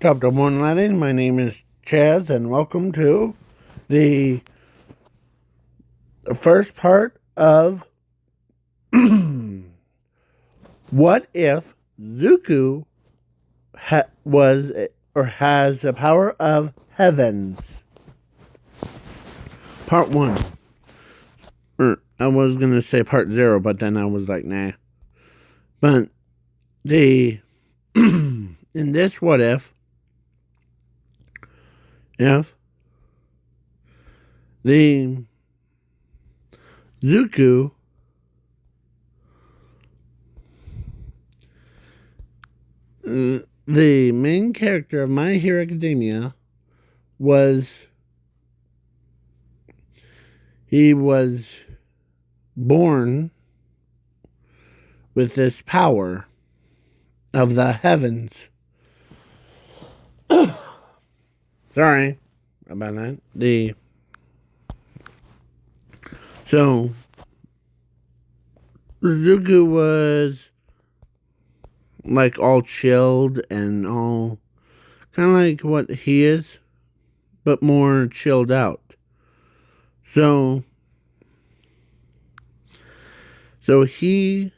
Top of One Latin. My name is Chaz, and welcome to the first part of What If Zuko was or has the power of heavens? Part 1. I was going to say part 0, but then I was like, nah. But in this What If the Zuko the main character of My Hero Academia was born with this power of the heavens. Sorry about that. So Zuko was like all chilled and all kind of like what he is, but more chilled out. So he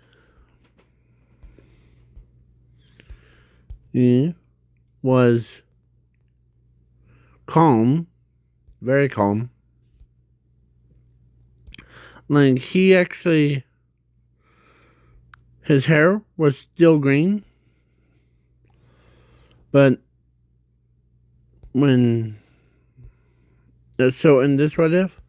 was calm, very calm. Like he actually, his hair was still green, but in this What If,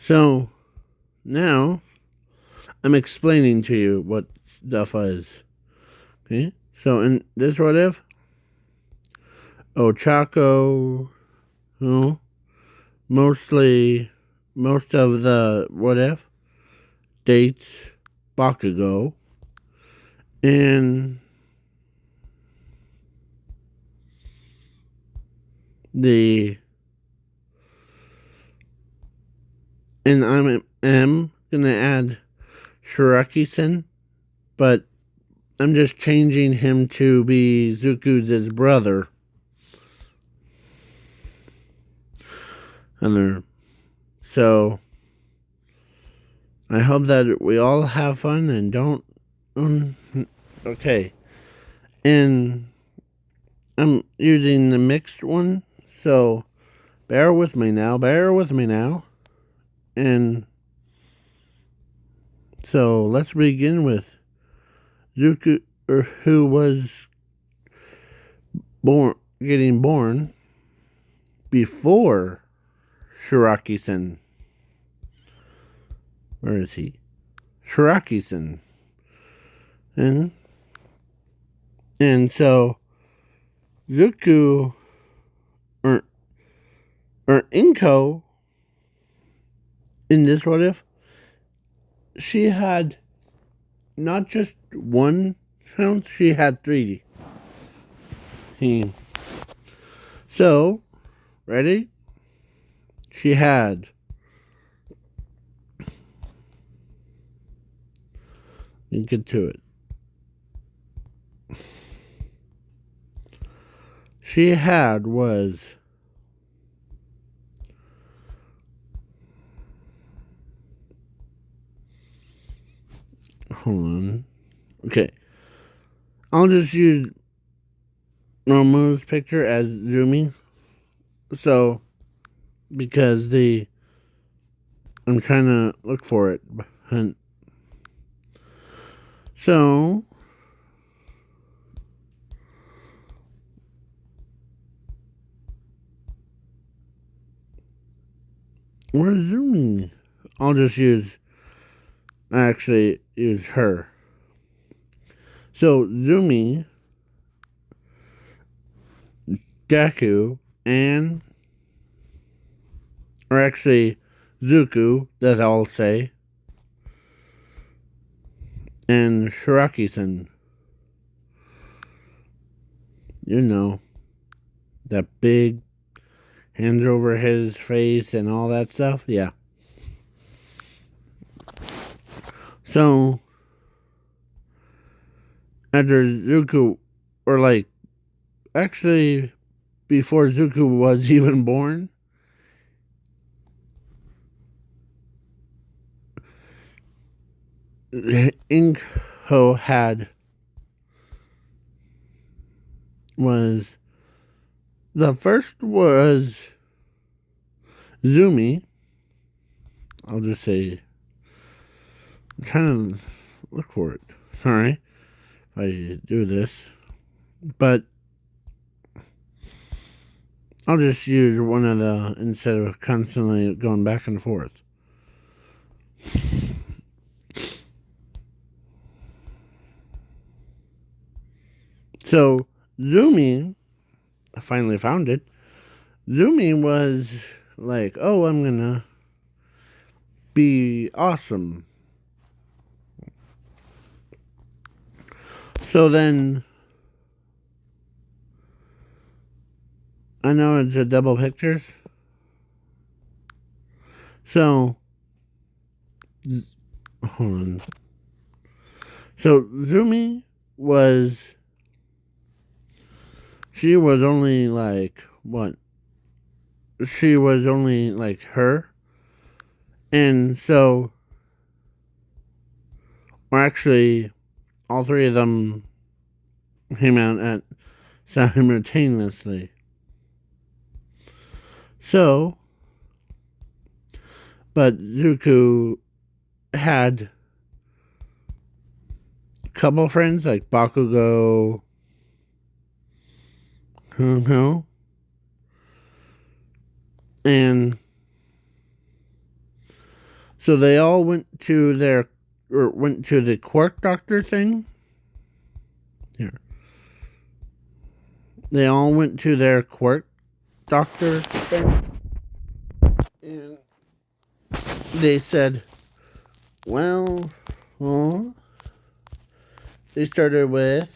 so now I'm explaining to you what stuff is. Okay, so in this What If, Ochako, most of the What If dates Bakugo, and I'm gonna add Shiraki-sen, but I'm just changing him to be Zuko's brother. So I hope that we all have fun and don't. Okay, and I'm using the mixed one, so bear with me now. And so let's begin with Zuko, who was getting born before Shiraki-sen. Where is he? Shiraki-sen. And so Zuko or Inko in this What If, she had not just one sound, she had 3. So, ready? She had and get to it. She had was hold on. Okay. I'll just use Momo's picture as zooming. So because I'm trying to look for it. So we're zooming. I'll just use her. So zooming, Deku, or actually Zuko, that I'll say, and Shiraki-sen. You know, that big hands over his face and all that stuff. Yeah. So after Zuko, or like actually before Zuko was even born, Inkho had was the first was Zumi. I'll just say I'm trying to look for it. Sorry if I do this, but I'll just use one of the instead of constantly going back and forth. So Zumi, I finally found it. Zumi was like, "Oh, I'm gonna be awesome." So then I know it's a double pictures. So hold on. So Zumi was she was only like what? She was only like her. And so or actually all three of them came out at simultaneously. So but Zuko had a couple friends like Bakugo, and so they all went to the quirk doctor thing. Here. They all went to their quirk doctor thing. And they said, well, they started with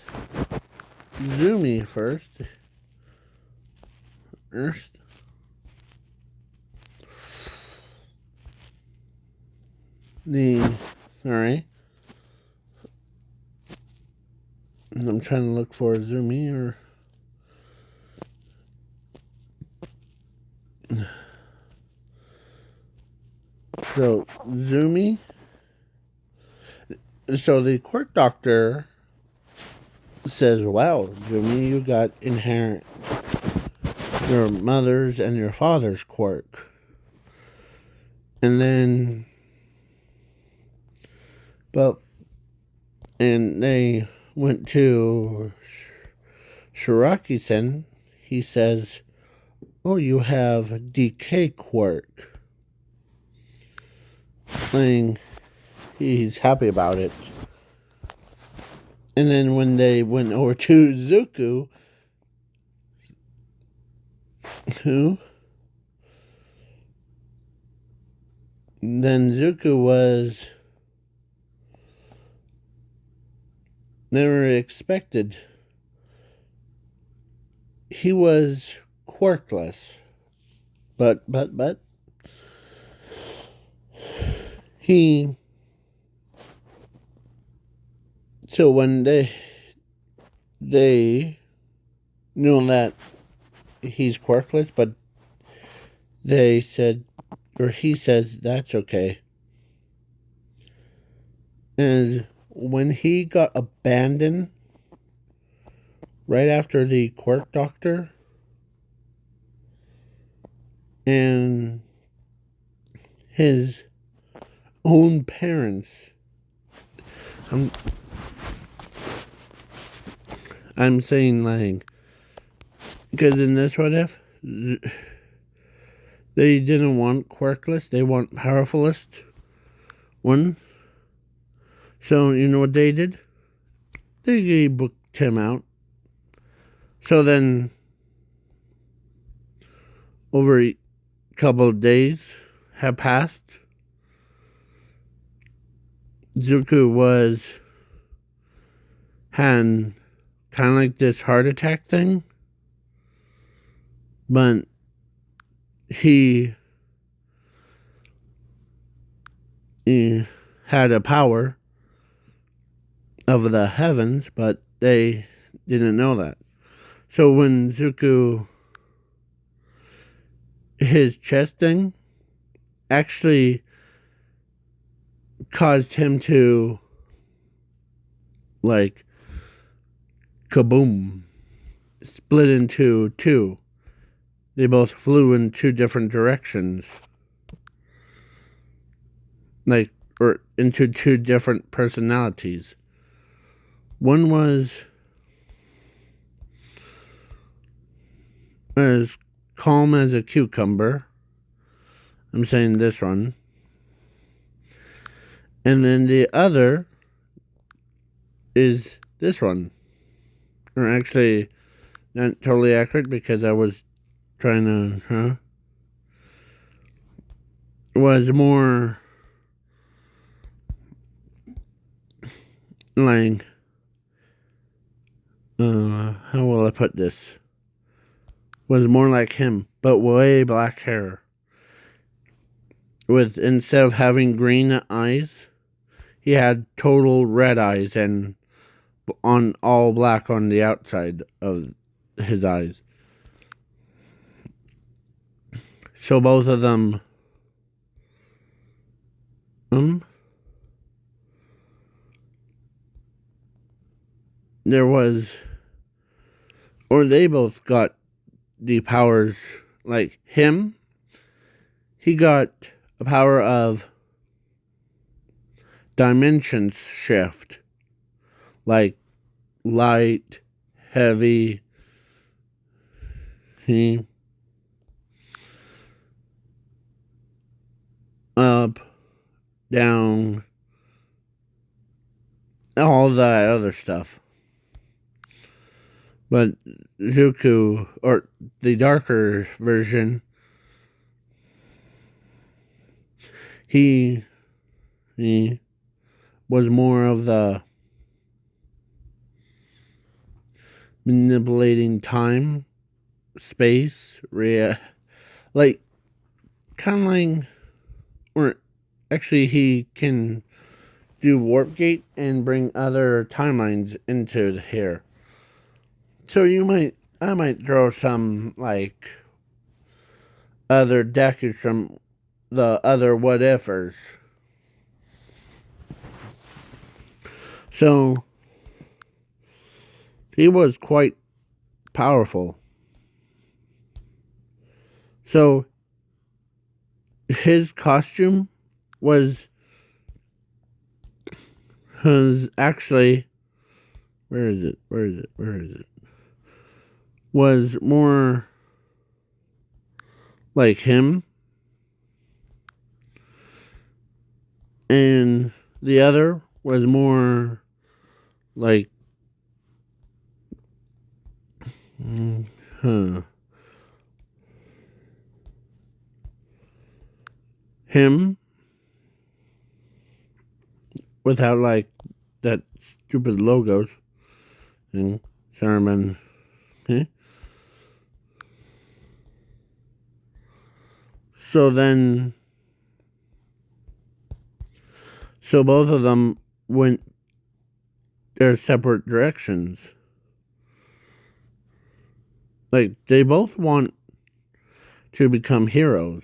Zumi first. Sorry. I'm trying to look for Zumi or. So, Zumi. So, the quirk doctor says, wow, Zumi, you got inherent your mother's and your father's quirk. And then, and they went to Shiraki-sen. He says, oh, you have decay quirk. Saying he's happy about it. And then when they went over to Zuko, then Zuko was never expected. He was quirkless. But he so when they knew that he's quirkless, but they said or he says that's okay. And when he got abandoned right after the quirk doctor and his own parents, I'm saying like because in this what if they didn't want quirkless, they want powerfulest one. So you know what they did? They booked him out. So then over a couple of days have passed. Zuko had kind of like this heart attack thing, but he had a power of the heavens, but they didn't know that. So when Zuko, his chest thing actually caused him to, like, kaboom, split into two. They both flew in two different directions. Like, or into two different personalities. One was as calm as a cucumber. I'm saying this one. And then the other is this one. Or actually, not totally accurate because I was trying to, was more like, how will I put this? Was more like him, but way black hair. With, instead of having green eyes, he had total red eyes and on all black on the outside of his eyes. So both of them, there was, or they both got the powers. Like him, he got a power of dimensions shift, like light, heavy, he, up, down, all that other stuff. But Zuko, or the darker version, he was more of the manipulating time, space, like, kind of like, or actually he can do warp gate and bring other timelines into here. So I might throw some, like, other deku from the other what ifers. So he was quite powerful. So his costume was actually, where is it? Was more like him, and the other was more like, him without, like, that stupid logos and Saruman. Okay? So then, so both of them went their separate directions. Like, they both want to become heroes.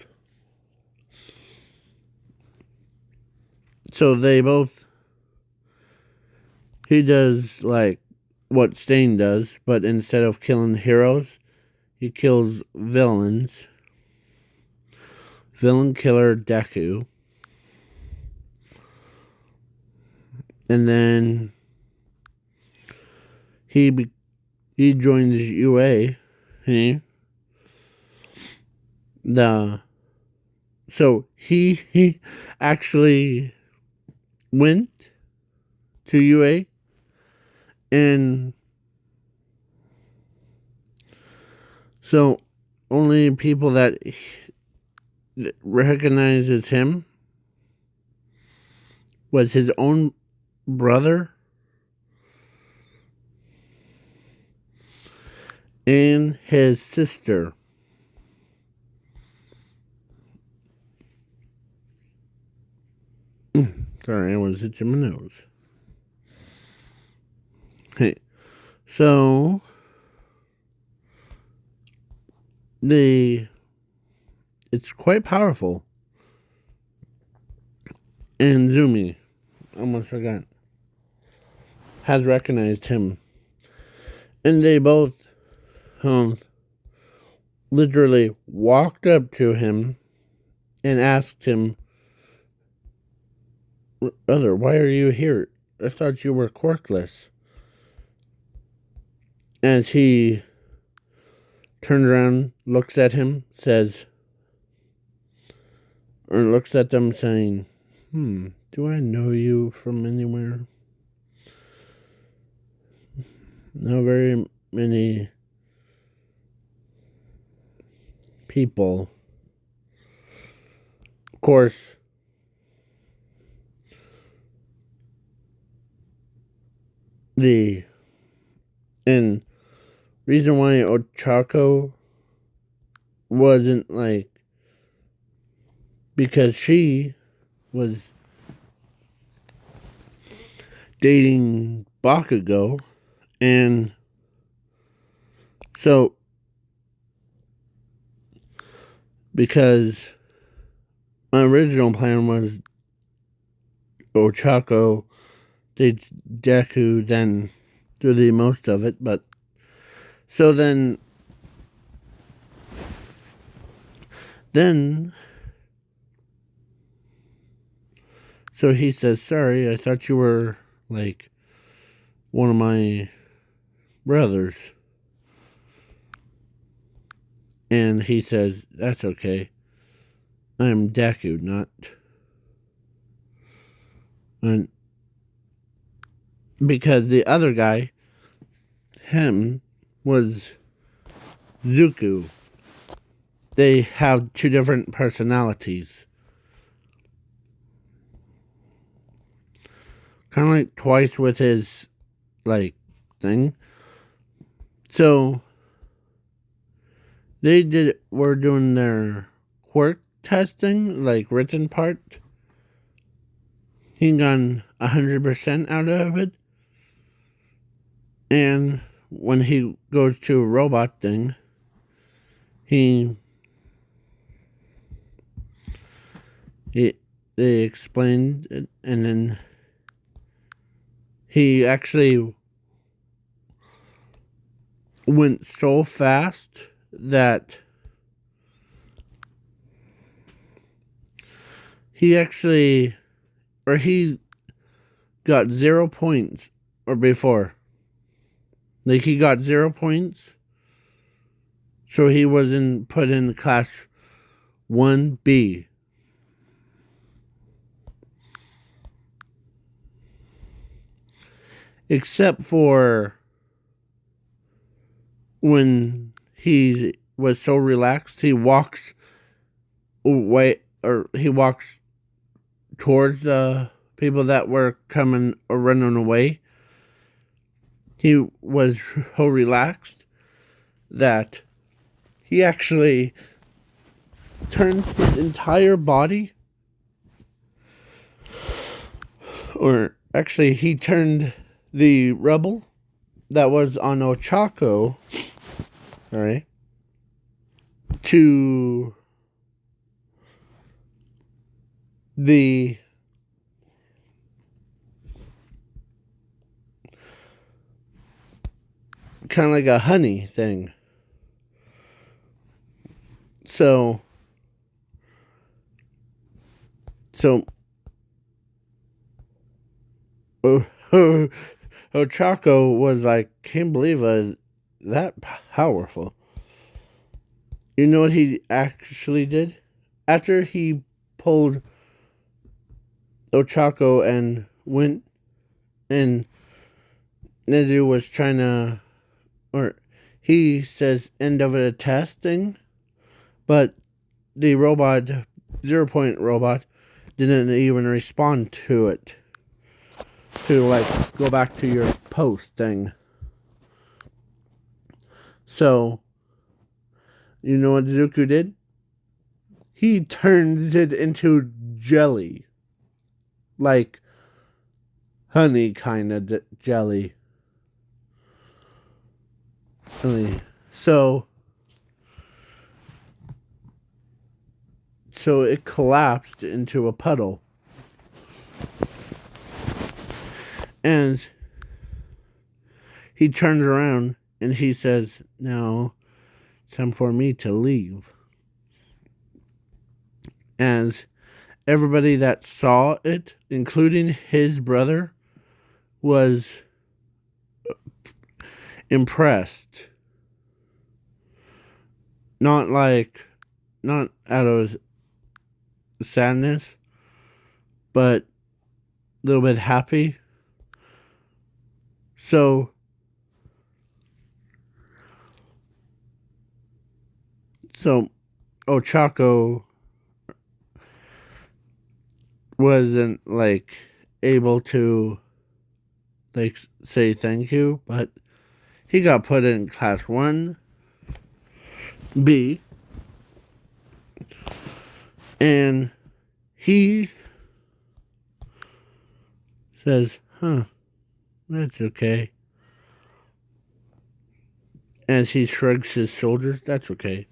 So they both, he does like what Stain does, but instead of killing heroes, he kills villains. Villain killer Deku. And then he joins UA. So he actually went to UA, and so only people that recognizes him was his own brother and his sister. Sorry, I was itching my nose. Hey, so the it's quite powerful. And Zumi, almost forgot, has recognized him. And they both literally walked up to him and asked him, "Brother, why are you here? I thought you were quirkless." As he turns around, looks at him, says, or looks at them saying, do I know you from anywhere? Not very many people. Of course, the and reason why Ochako wasn't like, because she was dating Bakugo, and so because my original plan was Ochako dates Deku, then do the most of it, but so then so he says, "Sorry, I thought you were like one of my brothers." And he says, "That's okay. I'm Deku, not." And because the other guy, him, was Zuko. They have two different personalities. Kind of like Twice with his, like, thing. So, were doing their quirk testing, like, written part. He got 100% out of it. And when he goes to a robot thing, they explained it, and then he actually went so fast that he got 0 points, or before. Like, he got 0 points, so he was put in class 1B. Except for when he was so relaxed, he walks away, or he walks towards the people that were coming or running away. He was so relaxed that he actually turned his entire body, or actually he turned the rebel that was on Ochako, alright, to the kind of like a honey thing. So Ochako was like, can't believe that powerful. You know what he actually did? After he pulled Ochako and went, and Nezu was trying to, or he says, end of a test thing, but the robot, 0 point robot, didn't even respond to it. To, like, go back to your post thing. So, you know what Zuko did? He turns it into jelly. Like honey kind of jelly. So it collapsed into a puddle. And he turns around and he says, "Now it's time for me to leave." And everybody that saw it, including his brother, was impressed. Not out of sadness, but a little bit happy. So Ochako wasn't able to say thank you, but he got put in class 1B, and he says, that's okay. As he shrugs his shoulders, that's okay.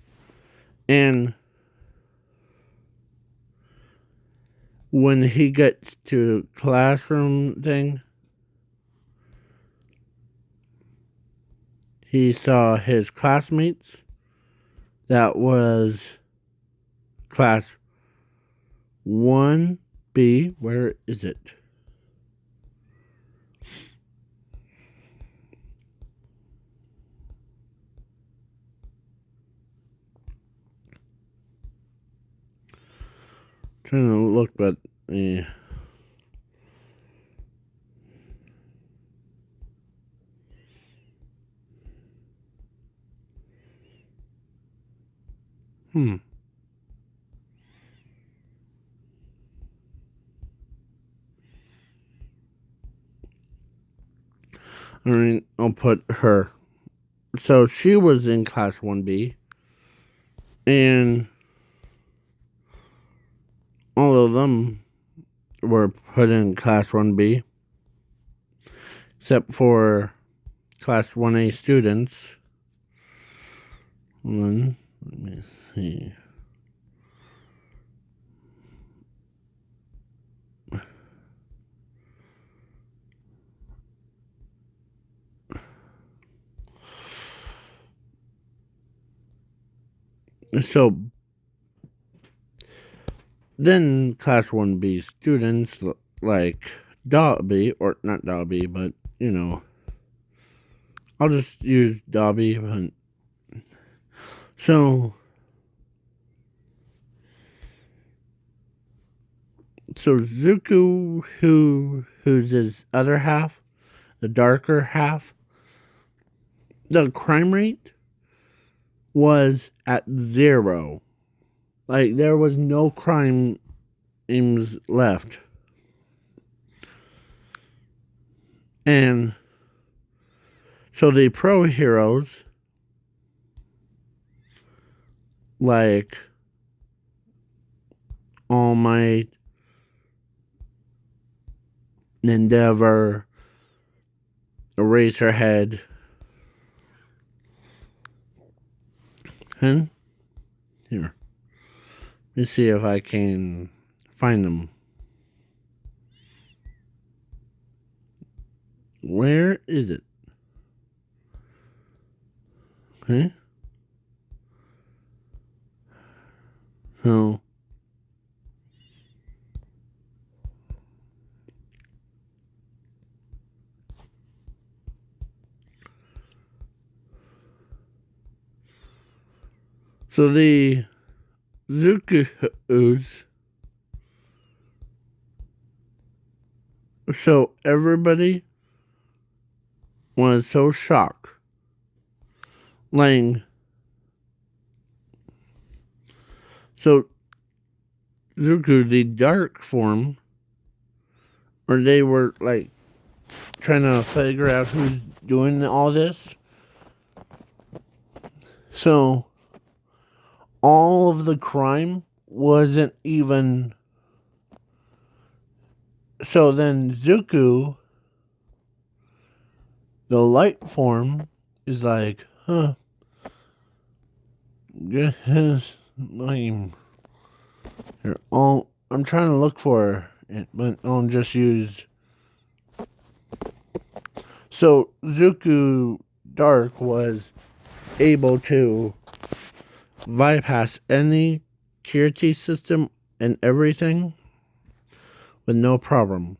And when he gets to classroom thing, he saw his classmates. That was class 1B. Where is it? Trying to look, but yeah. Alright, I'll put her. So she was in class 1B, and all of them were put in class 1B, except for class 1A students. Let me see. So then class 1B students like Dobby, or not Dobby, but I'll just use Dobby. But so Zuko, who's his other half, the darker half, the crime rate was at 0. There was no crimes left. And so the pro heroes, like All Might, Endeavor, Eraserhead, and here, let's see if I can find them. Where is it? Okay. So the Zukus. So everybody was so shocked. So Zuko, the dark form, or they were trying to figure out who's doing all this. So all of the crime wasn't even. So then Zuko, the light form, is like, get his name here. I'm trying to look for it, but I'll just use. So Zuku Dark was able to bypass any security system and everything with no problem.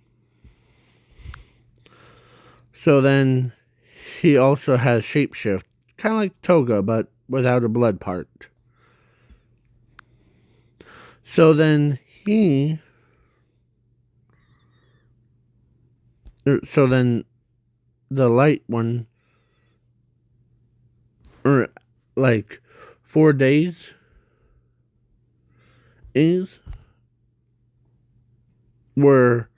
So then he also has shapeshift, kind of like Toga, but without a blood part. So then the light one, or like 4 days were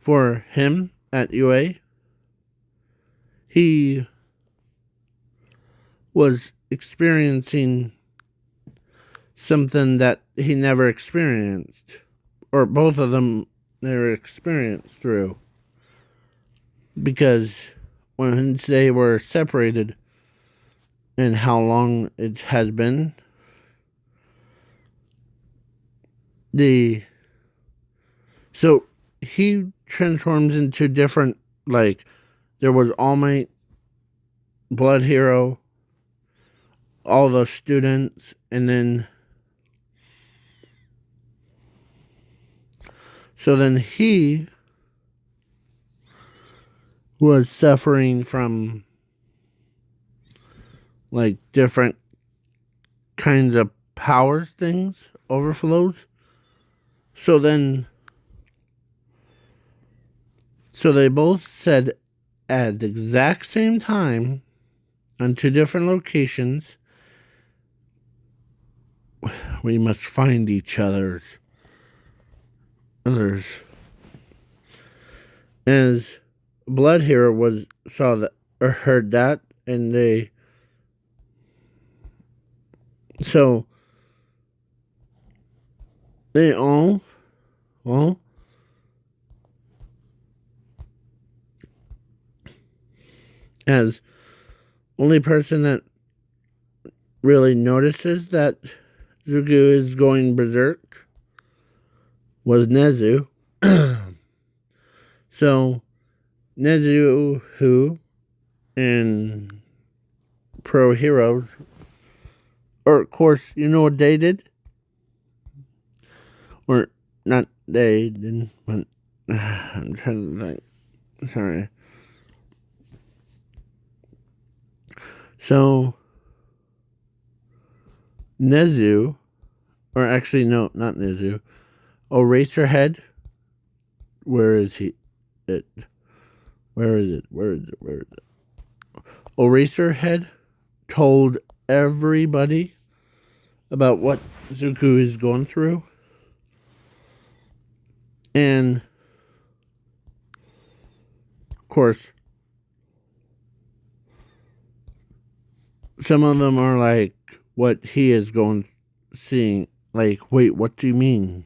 for him at UA. He was experiencing something that he never experienced, or both of them never experienced through, because when they were separated and how long it has been, so he transforms into different, like, there was All Might, Blood Hero, all the students, and then so then he was suffering from like different kinds of powers things, overflows. So they both said at the exact same time on two different locations, we must find each others. As Blood Hero saw that or heard that, and they all as only person that really notices that Zuko is going berserk was Nezu. So Nezu, who and Pro Heroes, or of course, you know what they did? Or not they didn't, but I'm trying to think. Sorry. So Nezu, or actually no, not Nezu, Eraserhead. Where is he? Where is it? Eraserhead told everybody about what Zuko is going through. And of course, some of them are like what he is seeing. Like, wait, what do you mean?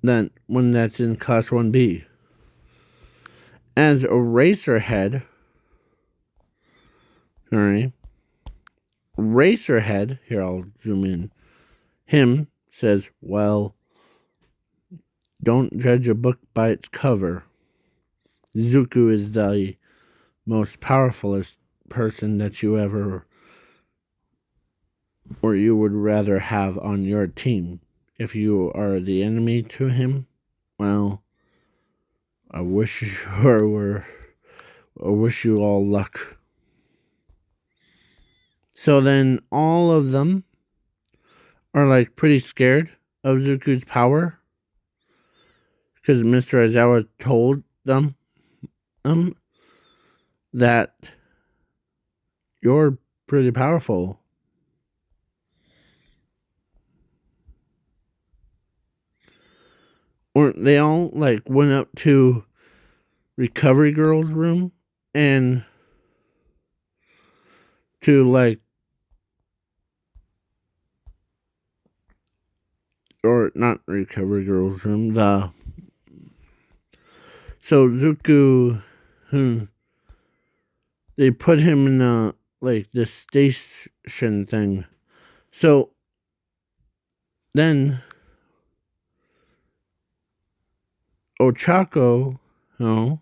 Then when that's in class 1B. As Eraserhead, Racerhead, here I'll zoom in, him says, well, don't judge a book by its cover. Zuko is the most powerfulest person that you ever, or you would rather have on your team. If you are the enemy to him, well, I wish you all luck. So then all of them are like pretty scared of Zuko's power, because Mr. Aizawa told them that you're pretty powerful. Or they all like went up to Recovery Girl's room and to like, or not Recovery Girl's room, so Zuko they put him in the station thing. So then Ochako, oh,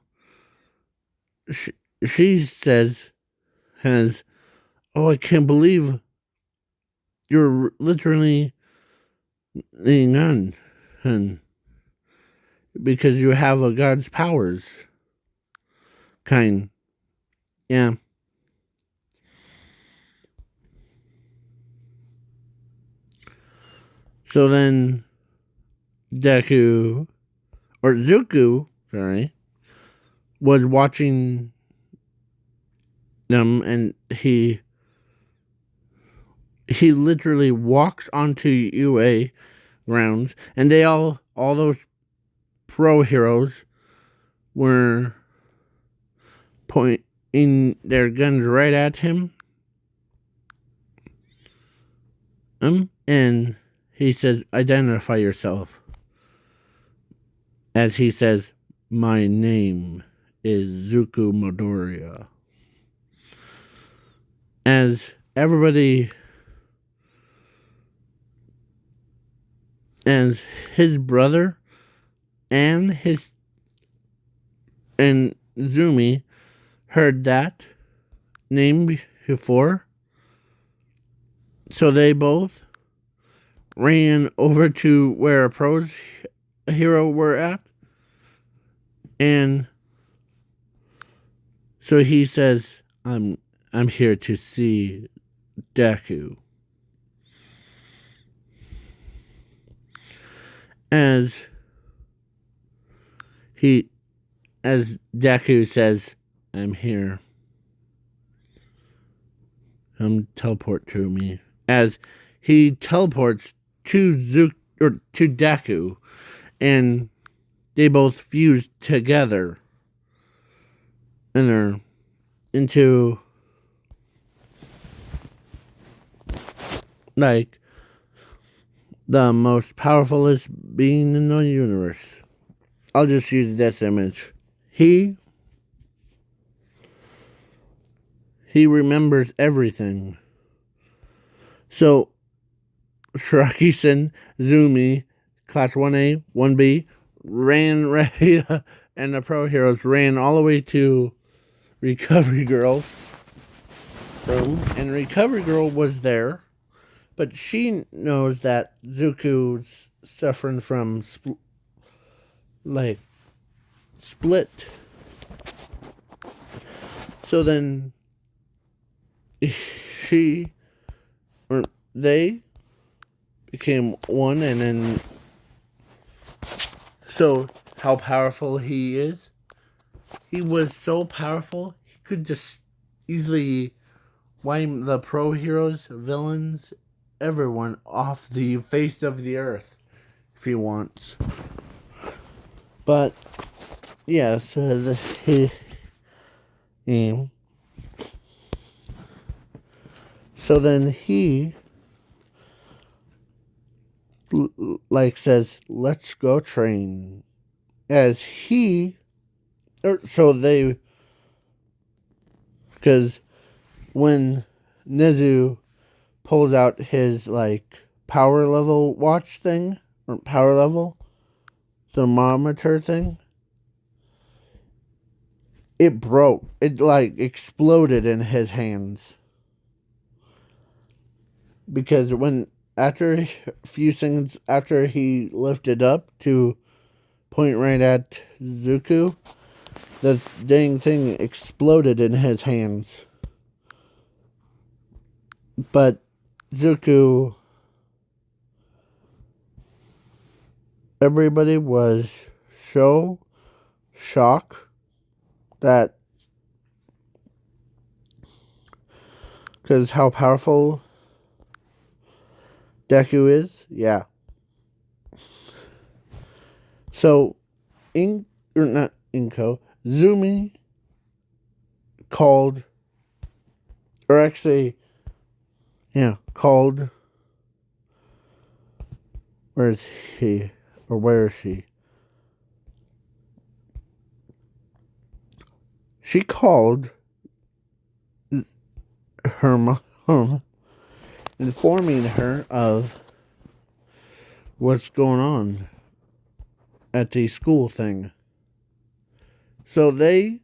she, she says, has, oh, I can't believe you're literally laying on, hun, because you have a god's powers, kind. Yeah. So then Deku, or Zuko, sorry, was watching them, and he literally walks onto UA grounds, and all those pro heroes were pointing their guns right at him. And he says, "Identify yourself." As he says, "My name is Zuko Midoriya." As everybody, as his brother and Zumi heard that name before, so they both ran over to where a pros hero were at, and so he says, I'm here to see Deku." As he as Deku says, "I'm here. Come teleport to me." As he teleports to Deku, and they both fuse together, and they're into like the most powerfulest being in the universe. I'll just use this image. He remembers everything. So Shiraki-sen, Zumi, Class 1A, 1B, ran right, and the pro heroes ran all the way to Recovery Girl's room, and Recovery Girl was there, but she knows that Zuko's suffering from split. So then she or they became one, and then so how powerful he is. He was so powerful he could just easily wipe the pro heroes, villains, everyone off the face of the earth if he wants. But yes, so then he says, "Let's go train." As he, so they, because when Nezu pulls out his power level watch thing, or power level thermometer thing, it broke. It exploded in his hands. Because after a few seconds after he lifted up to point right at Zuko, the dang thing exploded in his hands. But Zuko, everybody was so shocked that, because how powerful Deku is, yeah. So, not Inko, Zumi called, or actually, yeah, called, where is he, or where is she? She called her mom, informing her of what's going on at the school thing. So they,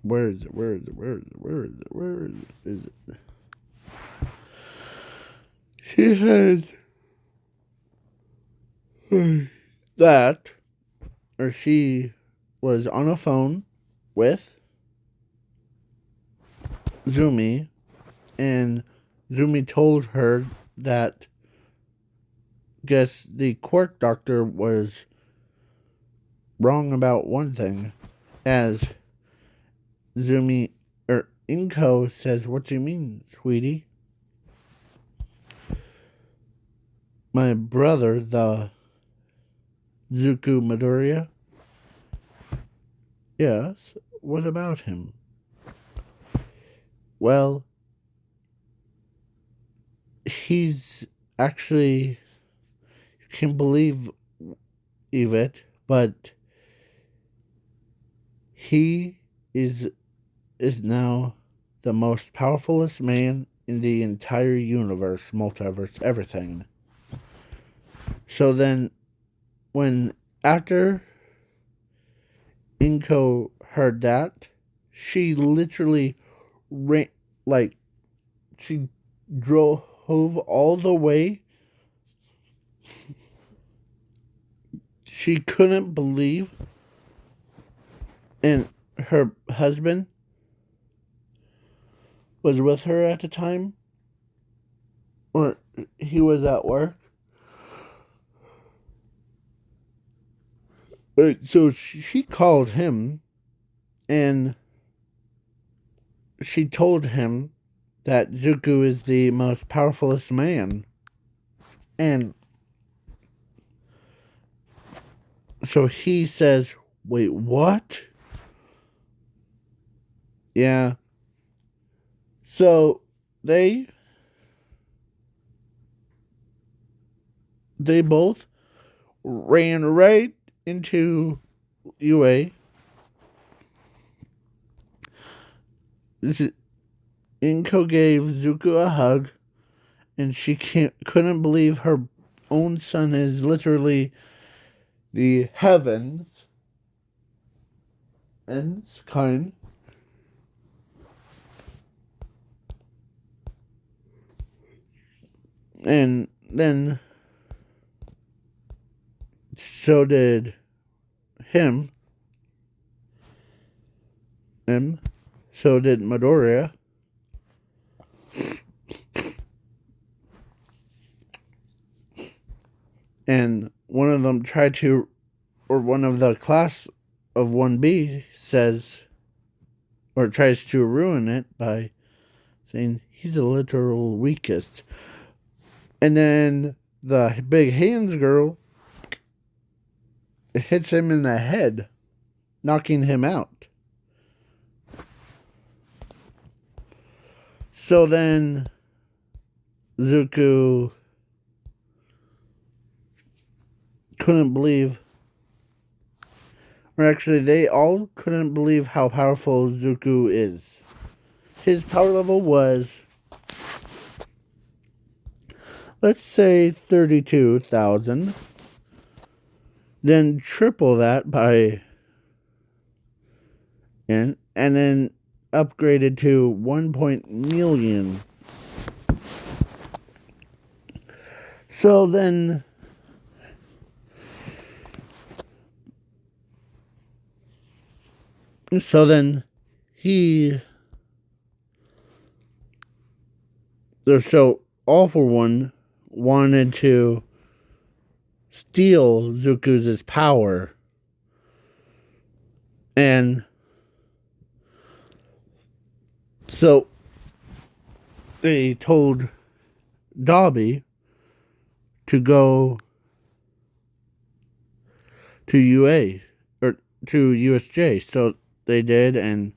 where is it? Where is it? Where is it? Where is it? Where is it? Is it? She says that, or she was on a phone with Zumi, and Zumi told her that, guess the quirk doctor was wrong about one thing, as Zumi, or Inko says, "What do you mean, sweetie?" My brother, the Zuku Midoriya. Yes, what about him? Well, he's actually, you can't believe it, but he is now the most powerfulest man in the entire universe, multiverse, everything. So then, when after Inko heard that, she literally ran, like, she drove all the way. She couldn't believe, and her husband was with her at the time, or he was at work. So she called him, and she told him that Zuko is the most powerfulest man. And so he says, "Wait, what?" Yeah. So they both ran right into UA. Inko gave Zuko a hug, and she couldn't believe her own son is literally the heavens and kind. And then so did him. So did Midoriya. And one of them tried to, or one of the class of 1B says, or tries to ruin it by saying he's the literal weakest. And then the big hands girl hits him in the head, knocking him out. So then Zuko couldn't believe, or actually they all couldn't believe how powerful Zuko is. His power level was, let's say, 32,000. Then triple that by, and then upgraded to 1 million. So then he, so All For One wanted to steal Zuko's power, and so they told Dobby to go to UA, or to USJ. So they did, and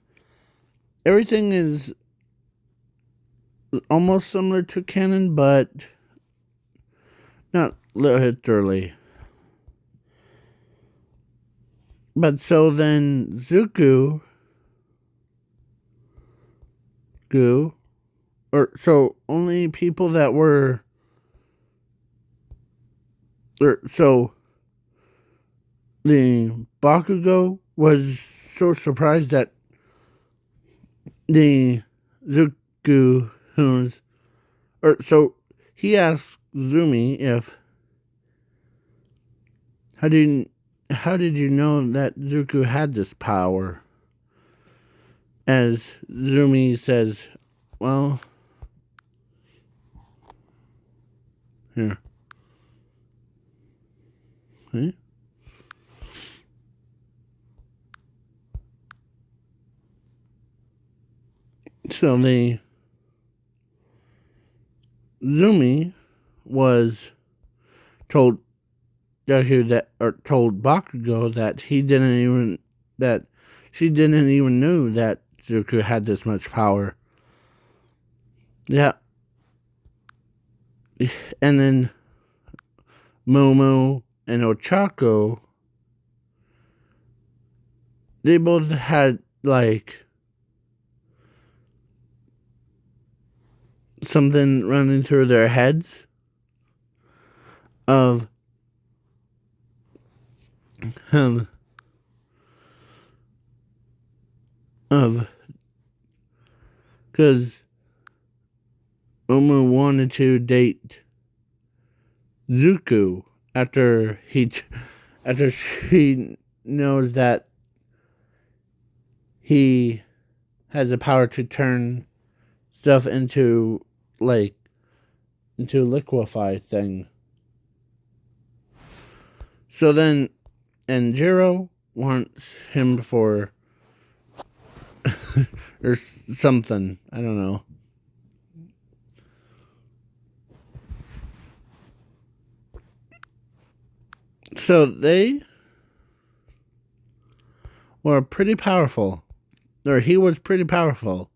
everything is almost similar to canon, but not literally. But so then Zuko Deku, or so only people that were, or so the Bakugo was so surprised that the Zuku who's, or so he asked Zumi if how did you know that Zuku had this power? As Zumi says, well, here. Okay. So the Zumi was told Deku that, or told Bakugo that that she didn't even know that Zuko had this much power. Yeah. And then Momo and Ochako, they both had like something running through their heads of because Momo wanted to date Zuko after after she knows that he has the power to turn stuff into liquefy thing. So then, and Jiro wants him for or something. I don't know. So they were pretty powerful, or he was pretty powerful.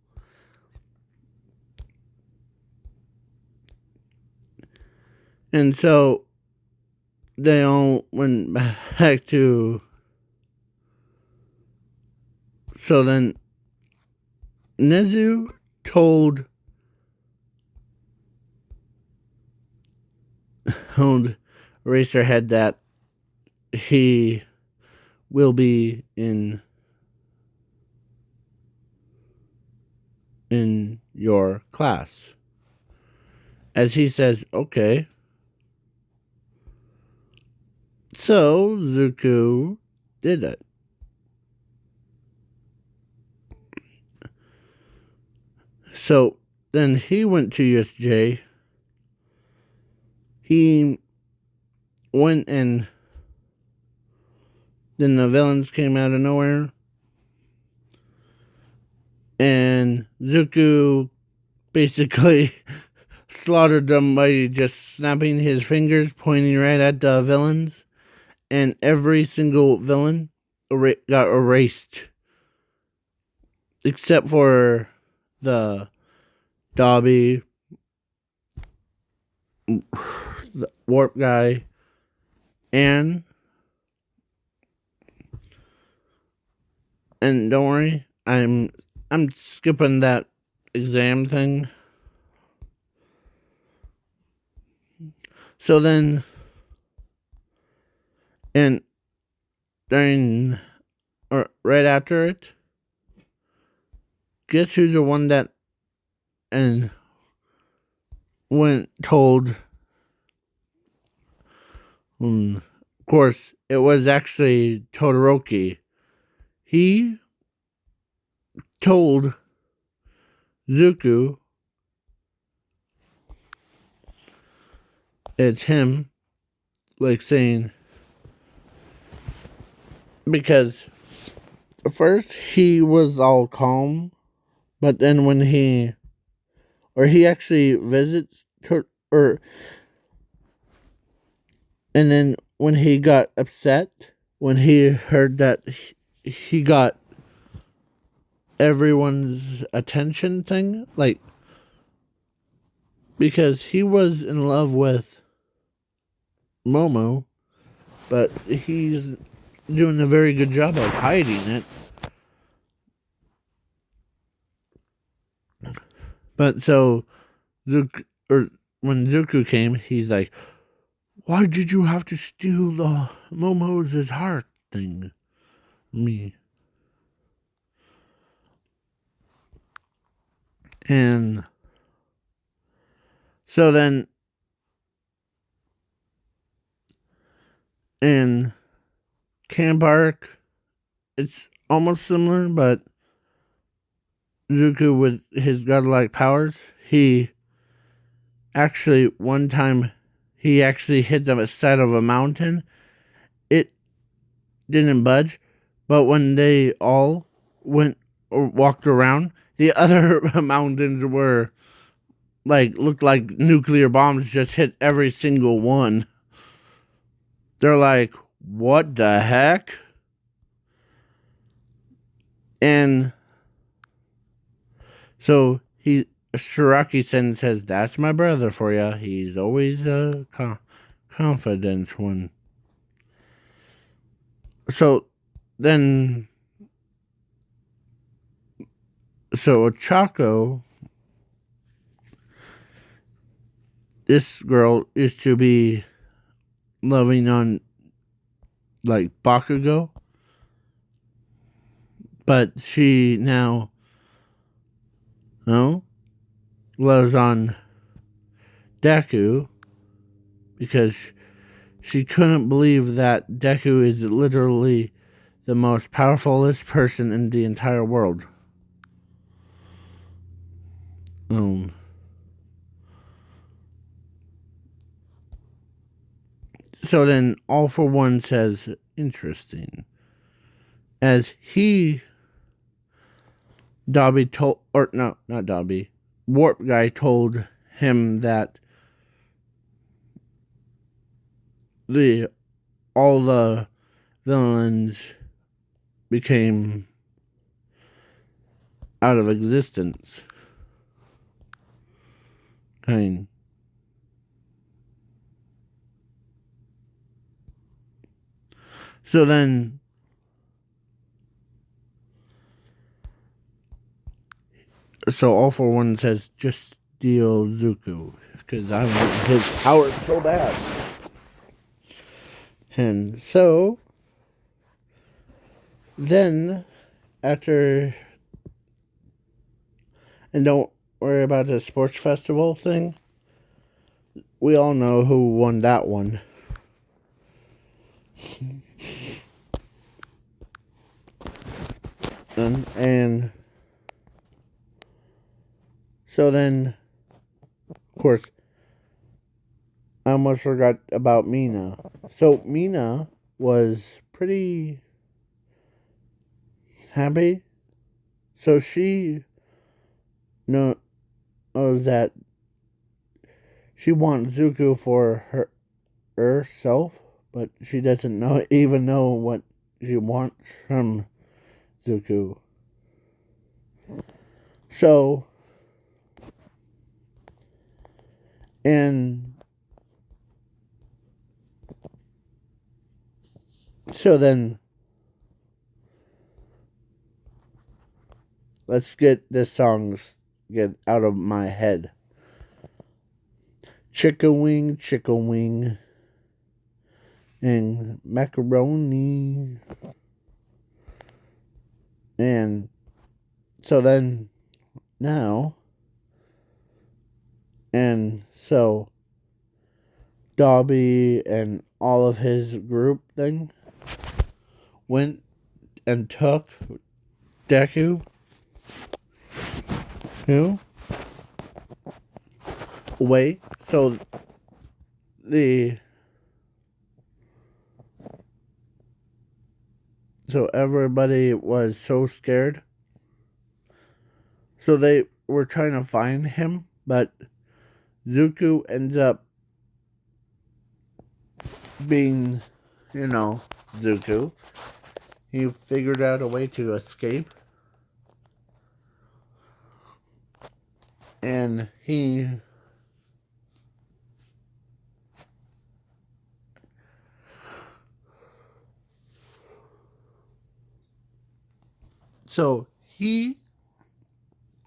And so they all went back to. So then Nezu told Eraserhead that he will be in your class. As he says, okay. So Zuko did it. So then he went to USJ. He went, and then the villains came out of nowhere. And Zuko basically slaughtered them by just snapping his fingers, pointing right at the villains. And every single villain got erased. Except for the Dobby, the Warp guy, and don't worry, I'm skipping that exam thing. So then, and during or right after it, guess who's the one that and told. Of course, it was actually Todoroki. He told Zuko it's him, like saying, because at first he was all calm, but then when he actually visits and then when he got upset, when he heard that he got everyone's attention thing, like, because he was in love with Momo, but he's doing a very good job of hiding it. But so Zuku, or when Zuko came, he's like, "Why did you have to steal the Momo's heart thing?" Me. And so then in Camp Arc, it's almost similar, but Zuko with his godlike powers, he actually one time he actually hit the side of a mountain. It didn't budge, but when they all went or walked around, the other mountains were like looked like nuclear bombs just hit every single one. They're like, what the heck? And so Shiraki Sen says, "That's my brother for you. He's always a confident one." So then, so Ochako, this girl used to be loving on like Bakugo, but she now, no, loves on Deku because she couldn't believe that Deku is literally the most powerfulest person in the entire world. Um, so then All for One says, interesting. As Dobby told, or no, not Dobby, Warp Guy told him that all the villains became out of existence. So then, so All for One says, just steal Zuko, because I want his power so bad. And so, then, after, and don't worry about the sports festival thing, we all know who won that one. And so then, of course, I almost forgot about Mina. So Mina was pretty happy. So she knows that she wants Zuko for herself, but she doesn't even know what she wants from Zuko. So, and so then let's get this song get out of my head. Chicken wing, and macaroni. And so then now, and so Dobby and all of his group thing went and took Deku, away. So the so everybody was so scared. So they were trying to find him, but Zuko ends up being, Zuko. He figured out a way to escape. And he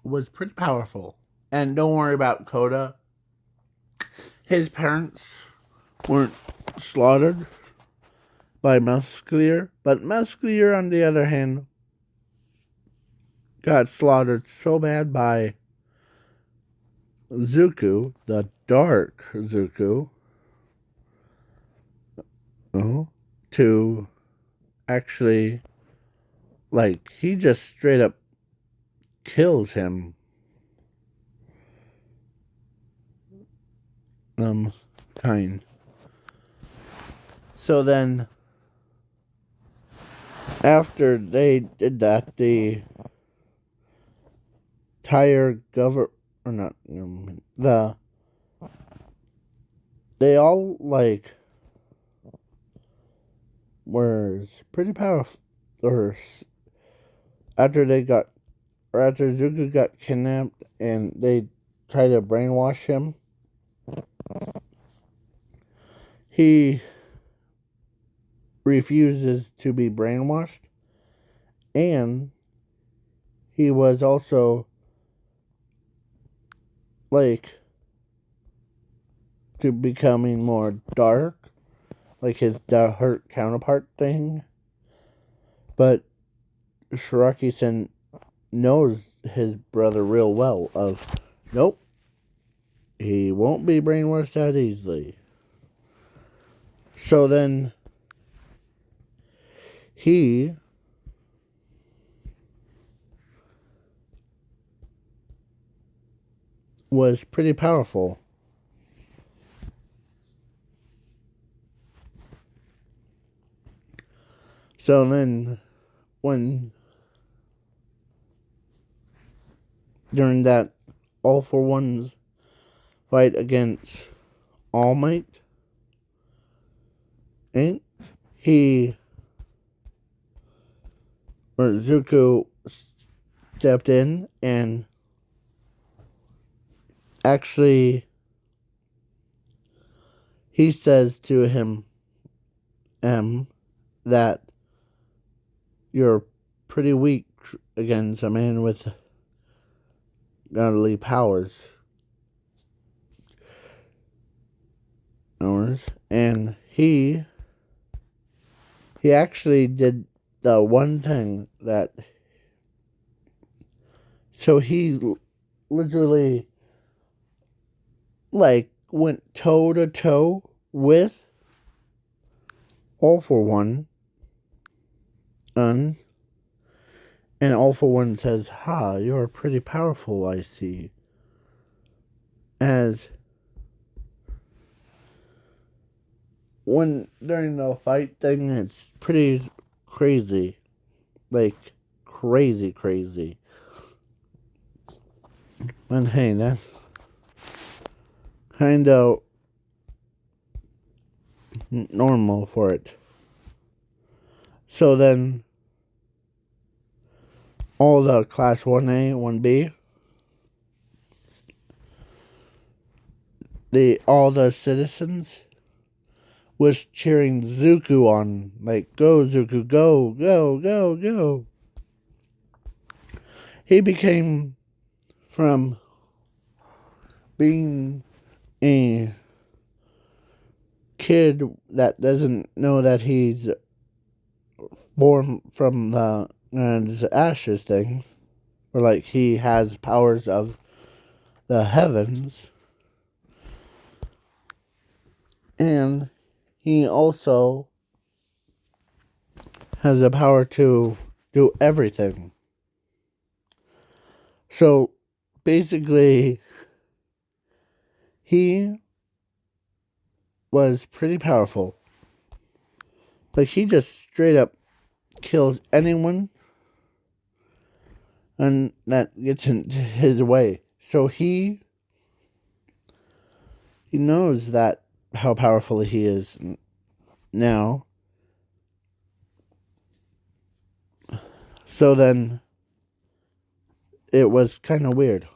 was pretty powerful. And don't worry about Koda. His parents weren't slaughtered by Musclear, but Musclear, on the other hand, got slaughtered so bad by Zuko, the Dark Zuko, to actually, like, he just straight up kills him. Kind. So then, after they did that, the entire they all, like, were pretty powerful, or after after Zuko got kidnapped and they tried to brainwash him, he refuses to be brainwashed, and he was also, like, to becoming more dark, like his dark counterpart thing. But Shiraki-sen knows his brother real well of, nope, he won't be brainwashed that easily. So then he was pretty powerful. So then, during that All for One's fight against All Might, and Zuko stepped in and actually, he says to him, that you're pretty weak against a man with godly powers. And he actually did the one thing that, so he literally, like, went toe to toe with All for One, and All for One says, "Ha, you're pretty powerful, I see." As when during the fight thing, it's pretty crazy, like crazy. And hey, that's kind of normal for it. So then, all the Class 1A, 1B, all the citizens was cheering Zuko on, like, go Zuko, go. He became, from being a kid that doesn't know that he's born from the ashes thing, or like he has powers of the heavens, and he also has the power to do everything. So basically, he was pretty powerful. Like, he just straight up kills anyone and that gets into his way. So he knows that how powerful he is now. So then it was kind of weird,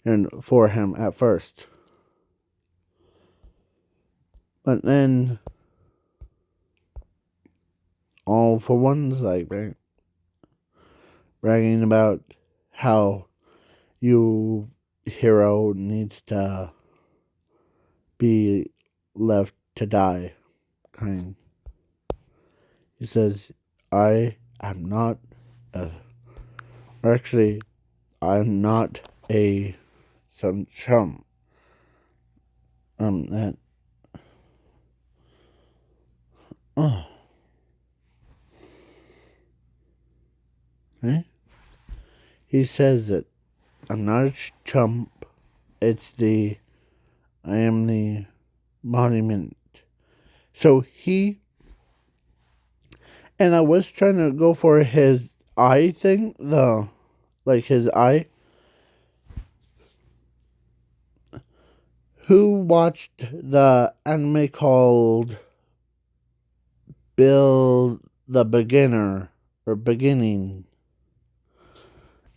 and for him at first. But then All for One's like bragging about how you hero needs to be left to die. Kind. He says, I am not a, or actually, I'm not a some chum. That, oh, okay. He says that I'm not a chump. I am the monument. So and I was trying to go for his eye thing, like his eye. Who watched the anime called Bill the Beginner or Beginning?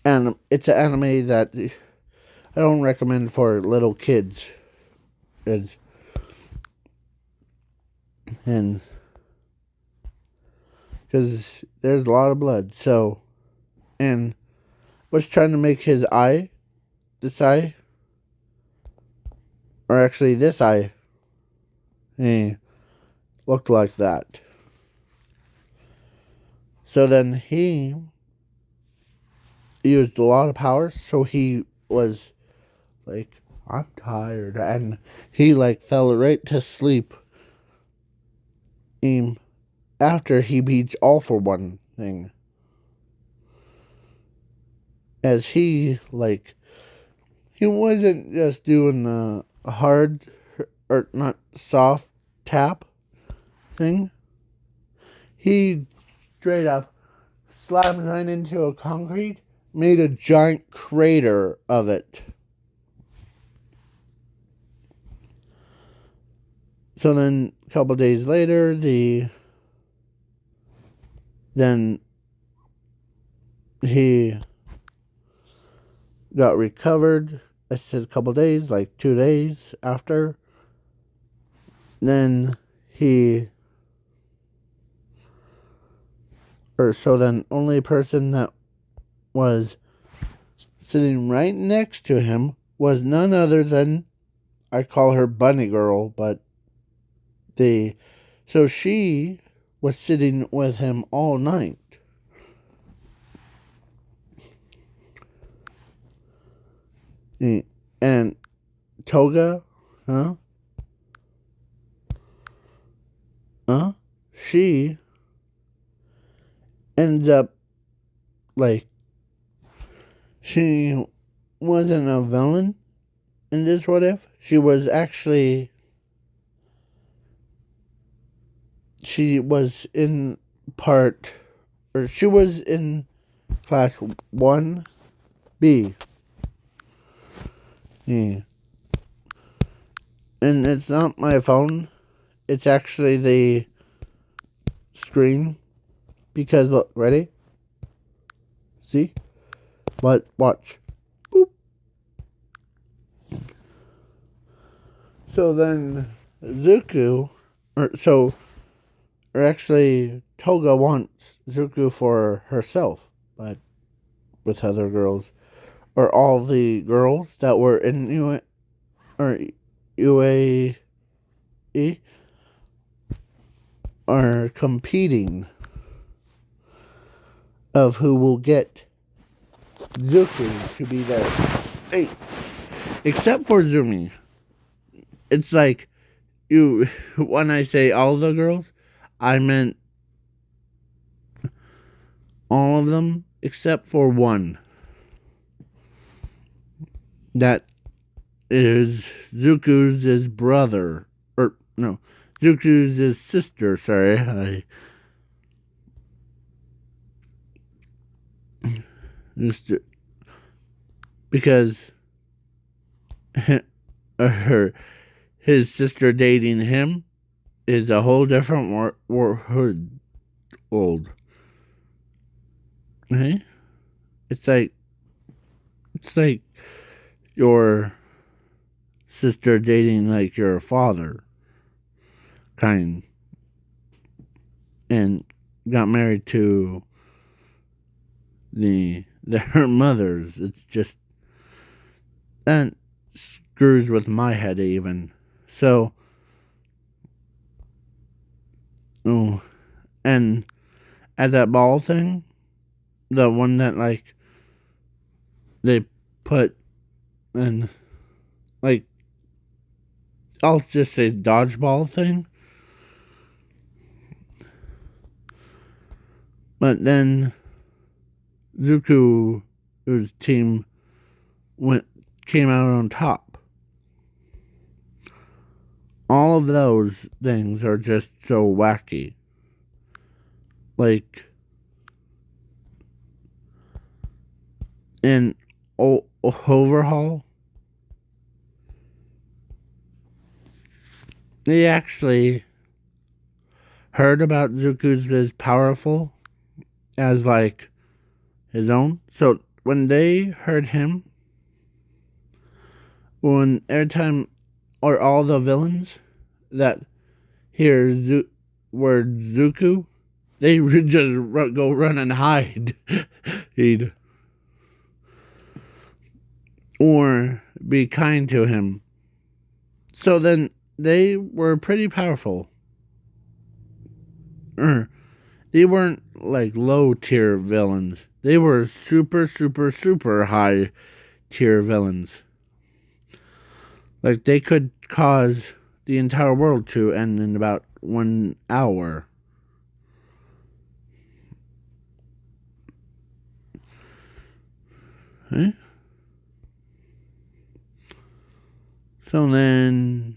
And it's an anime that I don't recommend for little kids. And because there's a lot of blood. So, and was trying to make this eye, or actually this eye, looked like that. So then he used a lot of power, so he was like, I'm tired, and he like fell right to sleep after he beats All For One thing. As he wasn't just doing a hard or not soft tap thing. He straight up slammed right into a concrete, made a giant crater of it. So then a couple days later, then he got recovered. I said a couple days, like 2 days after. Then then only person that was sitting right next to him was none other than, I call her Bunny Girl, but so she was sitting with him all night. And Toga, she ends up like, she wasn't a villain in this What If. She was in she was in class 1B. Yeah. And it's not my phone. It's actually the screen. Because look, ready? See? But watch. Boop. So then actually Toga wants Zuko for herself, but with other girls, or all the girls that were in UAE are competing of who will get Zuko to be their fate. Except for Zumi. It's like, when I say all the girls, I meant all of them except for one. That is Zuko's brother. Or, no, Zuko's sister, sorry. Because his sister dating him is a whole different world. Okay? It's like your sister dating like your father, kind, and got married to the their mothers. It's just that screws with my head even. So, oh, and at that ball thing, the one that like they put in, like, I'll just say dodgeball thing. But then Zuku's team came out on top. All of those things are just so wacky. Like in Overhaul, they actually heard about Zuku's as powerful as like his own. So when they heard him, when every time or all the villains that hear word Zuku, they just go run and hide. He'd or be kind to him. So then they were pretty powerful. They weren't like low tier villains. They were super, super, super high tier villains. Like they could cause the entire world to end in about 1 hour. Okay? So then...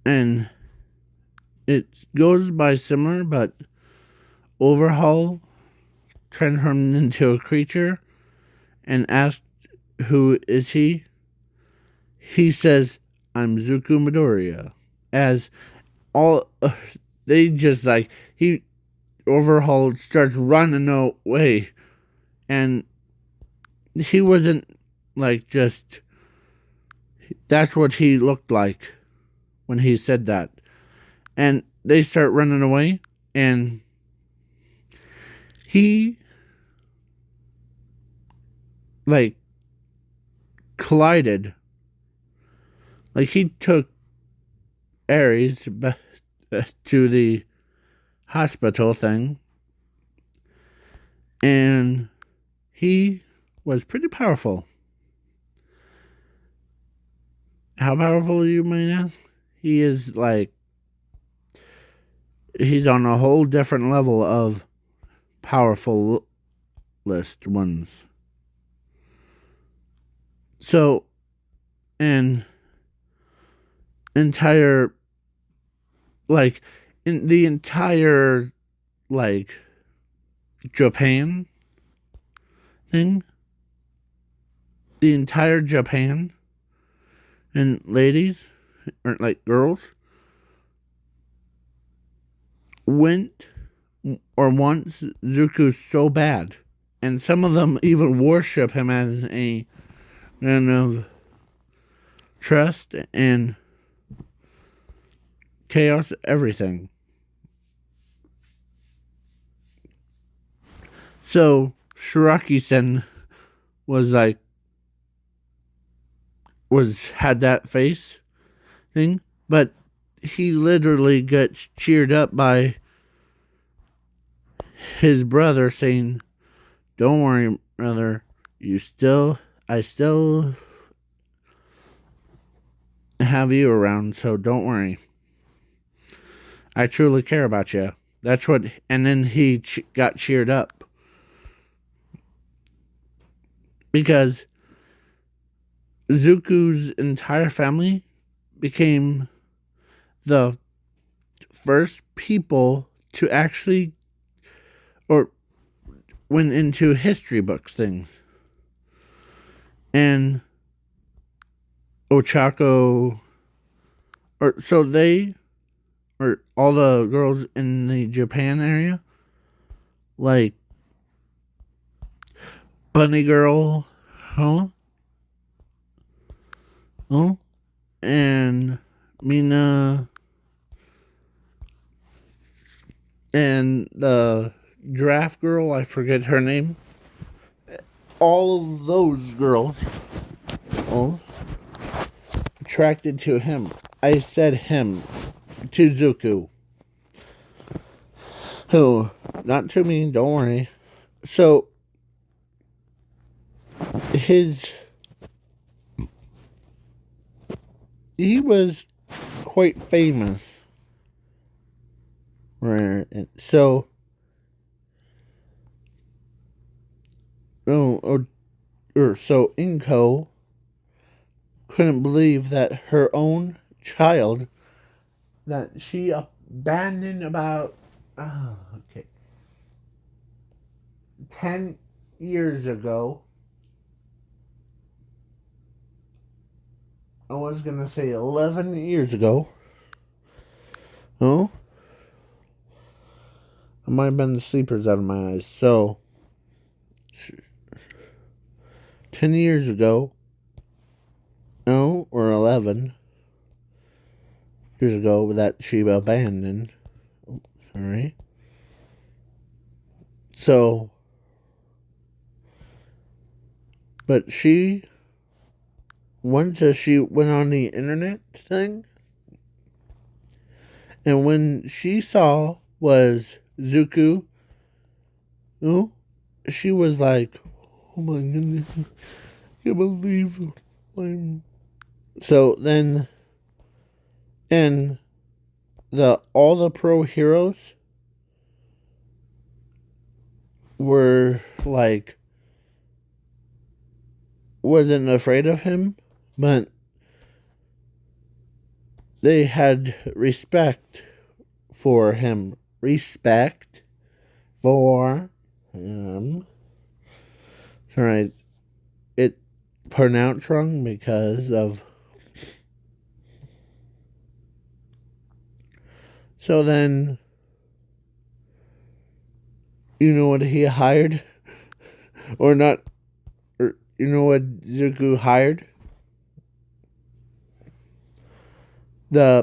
And it goes by similar, but Overhaul transformed into a creature and asked, "Who is he?" He says, "I'm Zuku Midoriya." As all they just like he Overhaul starts running away, and he wasn't like just. That's what he looked like when he said that, and they start running away, and he like collided. Like he took Ares to the hospital thing, and he was pretty powerful. How powerful, you might ask? He is like, he's on a whole different level of powerful list ones. So, and entire, like, in the entire, like, Japan thing, the entire Japan, and ladies, or like girls, went or wants Zuko so bad, and some of them even worship him as a man of trust and chaos, everything. So Shiraki-sen was like, had that face thing, but he literally gets cheered up by his brother saying, "Don't worry, brother, I still have you around, so don't worry. I truly care about you." That's what, and then he got cheered up because Zuko's entire family became the first people to actually, or went into history books things. And Ochako, or so they, or all the girls in the Japan area, like Bunny Girl, huh? Oh, and Mina, and the draft girl, I forget her name. All of those girls, oh, attracted to him. I said him, to Zuko. Who, not to me, don't worry. So, he was quite famous. Right. So, so Inko couldn't believe that her own child that she abandoned about, okay, 10 years ago. I was going to say 11 years ago. Oh, I might have been the sleepers out of my eyes. So, 10 years ago, no, or 11 years ago, that she abandoned. Alright. So, but she went on the internet thing, and when she saw was Zuko, oh, she was like, oh my goodness, I can't believe I'm. So then, and all the pro heroes were like, wasn't afraid of him, but they had respect for him. Respect for him. Alright, it pronounced wrong because of. So then, you know what he hired? Or not, or you know what Zuko hired? I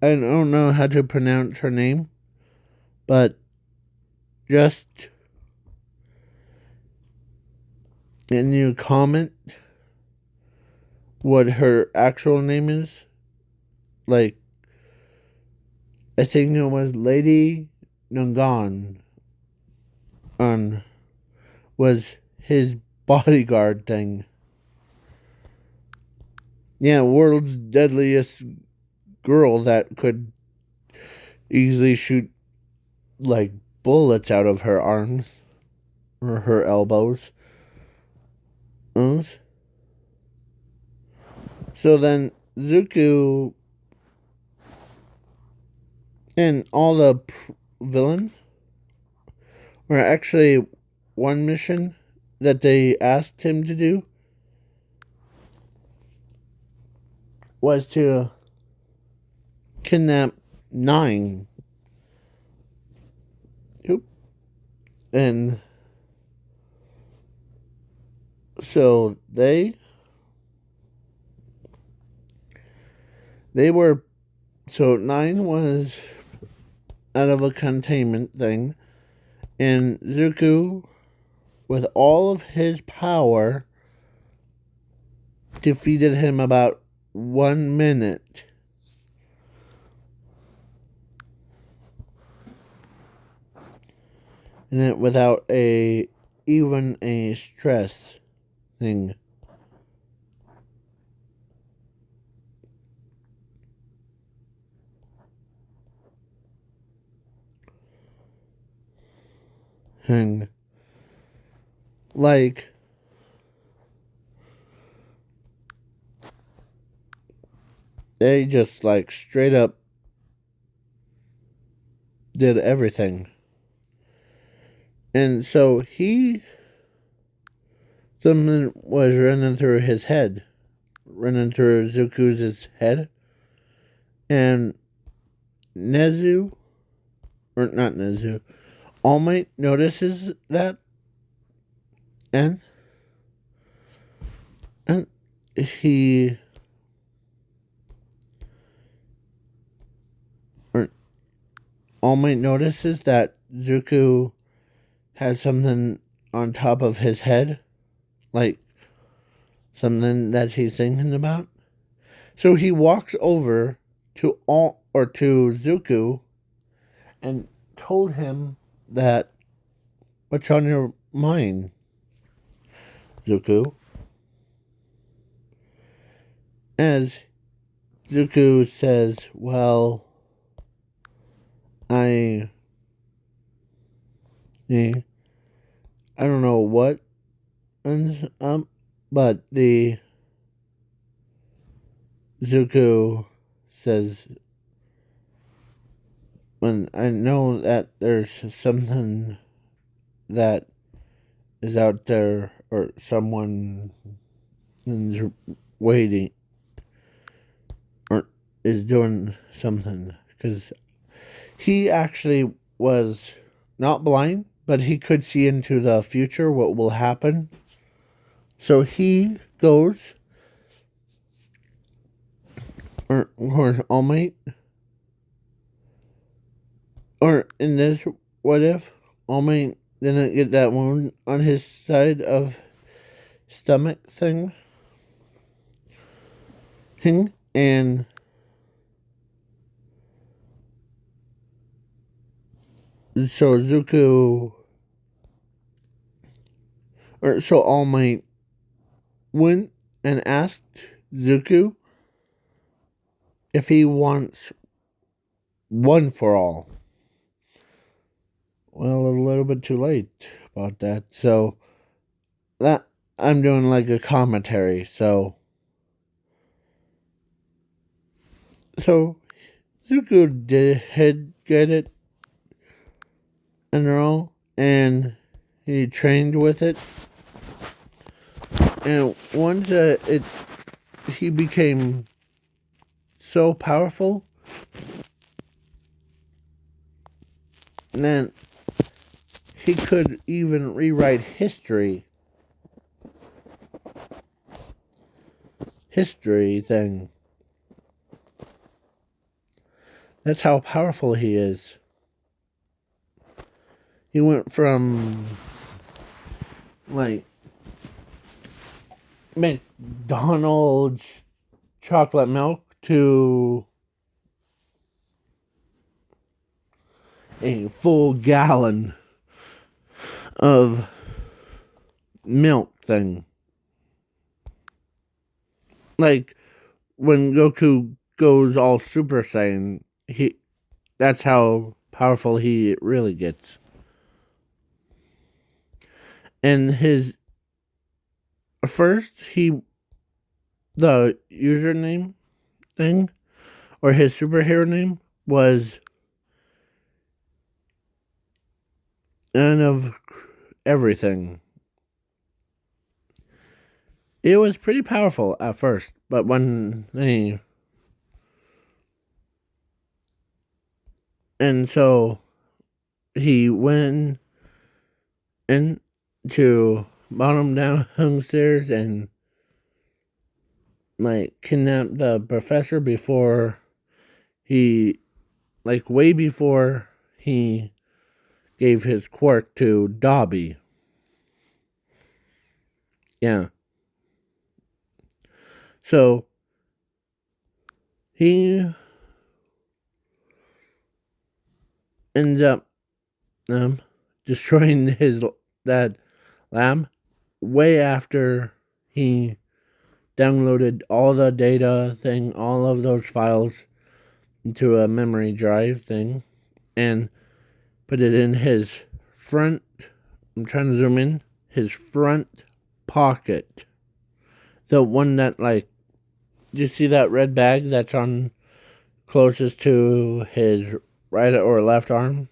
don't know how to pronounce her name, but just can you comment what her actual name is? Like, I think it was Lady Nungan was his bodyguard thing. Yeah, world's deadliest girl that could easily shoot like bullets out of her arms or her elbows. So then Zuko and all the villains were actually one mission that they asked him to do was to kidnap 9. Oop. And so they were, so 9 was out of a containment thing, and Zuko, with all of his power, defeated him about 1 minute. And it without even a stress thing. Like, they just like straight up did everything. And so something was running through his head, running through Zuko's head. And Nezu, or not Nezu, All Might notices that. And he All Might notices that Zuko has something on top of his head, like something that he's thinking about. So he walks over to Zuko and told him that, what's on your mind, Zuko? As Zuko says, well, I I don't know what ends up, but the Zuko says, when I know that there's something that is out there, or someone is waiting, or is doing something, because he actually was not blind, but he could see into the future what will happen. So he goes, or All Might, or in this, what if All Might didn't get that wound on his side of stomach thing, and so Zuko, or so All Might went and asked Zuko if he wants one for all. Well, a little bit too late about that. So that I'm doing like a commentary. So Zuko did get it and all, and he trained with it. And once he became so powerful, then he could even rewrite history thing. That's how powerful he is. He went from like McDonald's chocolate milk to a full gallon of milk thing. Like when Goku goes all Super Saiyan, that's how powerful he really gets. And his first, the username thing, or his superhero name, was none of everything. It was pretty powerful at first, but when they, and so he went into bottom downstairs and like kidnapped the professor before he, like way before he gave his quirk to Dobby. Yeah. So he ends up destroying that lab way after he downloaded all the data thing, all of those files into a memory drive thing, and put it in his front. I'm trying to zoom in. His front pocket, the one that, like, do you see that red bag that's on closest to his right or left arm?